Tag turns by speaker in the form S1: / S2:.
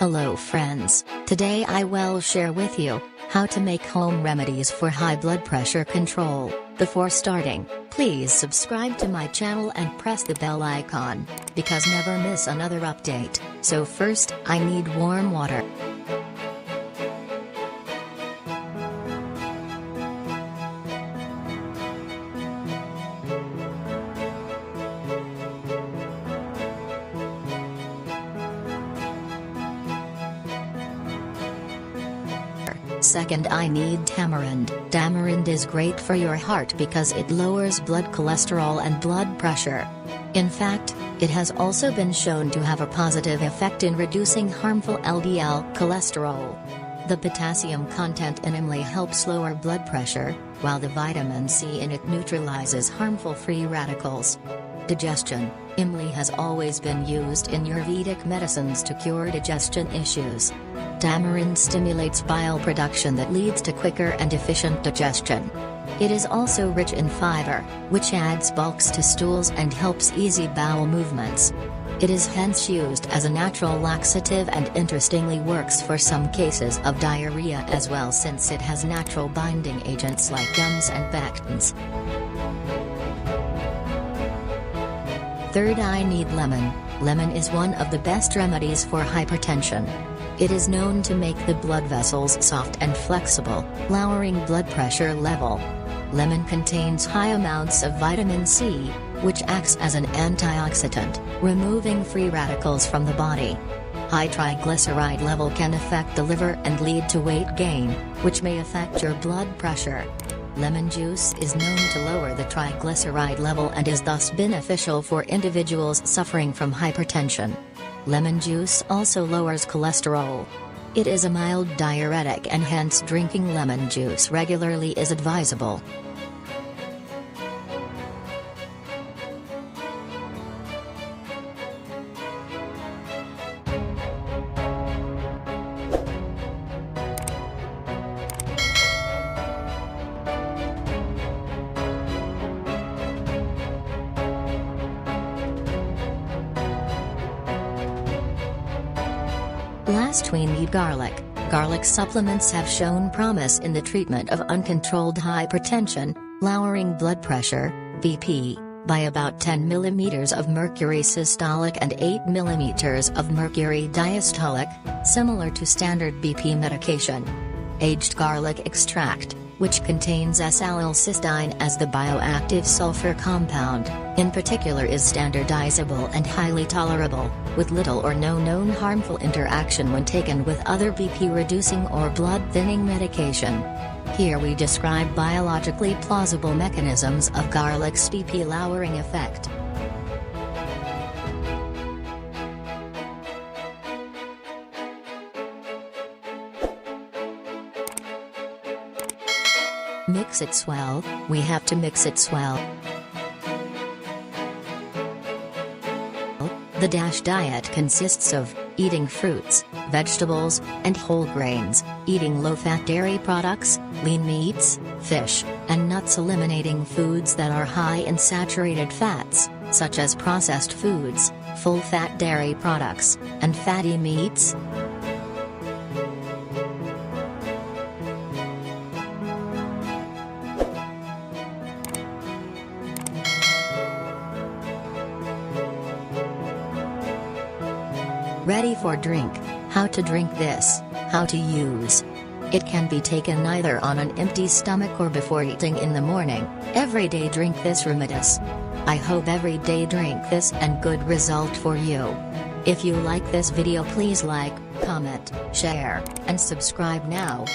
S1: Hello friends, today I will share with you how to make home remedies for high blood pressure control. Before starting, please subscribe to my channel and press the bell icon, because never miss another update. So first, I need warm water. Second, I need tamarind. Tamarind is great for your heart because it lowers blood cholesterol and blood pressure. In fact, it has also been shown to have a positive effect in reducing harmful LDL cholesterol. The potassium content in imli helps lower blood pressure, while the vitamin C in it neutralizes harmful free radicals. Digestion. Imli has always been used in Ayurvedic medicines to cure digestion issues. Tamarind stimulates bile production that leads to quicker and efficient digestion. It is also rich in fiber, which adds bulks to stools and helps easy bowel movements. It is hence used as a natural laxative and interestingly works for some cases of diarrhea as well, since it has natural binding agents like gums and pectins. Third, I need lemon. Lemon is one of the best remedies for hypertension. It is known to make the blood vessels soft and flexible, lowering blood pressure level. Lemon contains high amounts of vitamin C, which acts as an antioxidant, removing free radicals from the body. High triglyceride level can affect the liver and lead to weight gain, which may affect your blood pressure. Lemon juice is known to lower the triglyceride level and is thus beneficial for individuals suffering from hypertension. Lemon juice also lowers cholesterol. It is a mild diuretic and hence drinking lemon juice regularly is advisable. Last, we need garlic. Garlic supplements have shown promise in the treatment of uncontrolled hypertension, lowering blood pressure, BP, by about 10 mm of mercury systolic and 8 mm of mercury diastolic, similar to standard BP medication. Aged garlic extract, which contains S-allylcysteine as the bioactive sulfur compound, in particular is standardizable and highly tolerable, with little or no known harmful interaction when taken with other BP-reducing or blood-thinning medication. Here we describe biologically plausible mechanisms of garlic's BP-lowering effect. Mix it well. We have to mix it well. The DASH diet consists of eating fruits, vegetables, and whole grains, eating low-fat dairy products, lean meats, fish, and nuts, eliminating foods that are high in saturated fats, such as processed foods, full-fat dairy products, and fatty meats. Ready for drink. How to drink this, how to use. It can be taken either on an empty stomach or before eating in the morning. Every day drink this remedies. I hope every day drink this and good result for you. If you like this video, please like, comment, share, and subscribe now.